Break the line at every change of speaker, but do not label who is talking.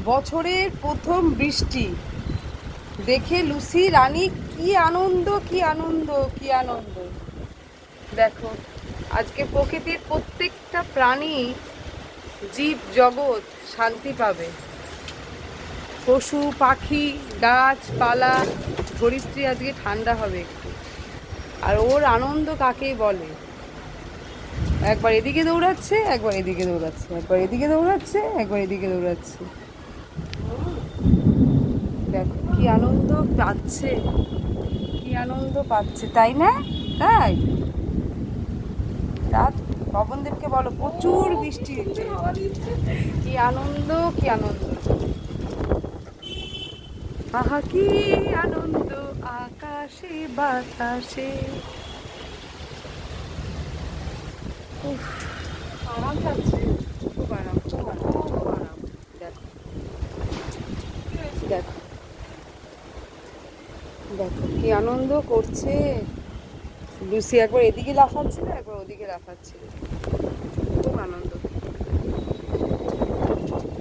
বছরের প্রথম বৃষ্টি দেখে লুসি রানী কি আনন্দ, কি আনন্দ, কি আনন্দ। দেখো আজকে প্রকৃতির প্রত্যেকটা প্রাণী, জীব জগৎ শান্তি পাবে। পশু পাখি গাছপালা ধরিত্রী আজকে ঠান্ডা হবে একটু। আর ওর আনন্দ কাকেই বলে। একবার এদিকে দৌড়াচ্ছে, একবার এদিকে দৌড়াচ্ছে, একবার এদিকে দৌড়াচ্ছে, একবার এদিকে দৌড়াচ্ছে। দেখো কি আনন্দ পাচ্ছে, কি আনন্দ পাচ্ছে, তাই না? তাই রাত পবনদেবকে বলো প্রচুর বৃষ্টি দিচ্ছে। কি আনন্দ, কি আনন্দ, আহা কি আনন্দ আকাশে বাতাসে। উফ, আরাম পাচ্ছে, খুব আরাম, খুব আরাম, খুব আরাম। দেখো দেখো দেখো কি আনন্দ করছে লুসি। একবার এদিকে লাফাচ্ছিল, একবার ওদিকে লাফাচ্ছিল, খুব আনন্দ।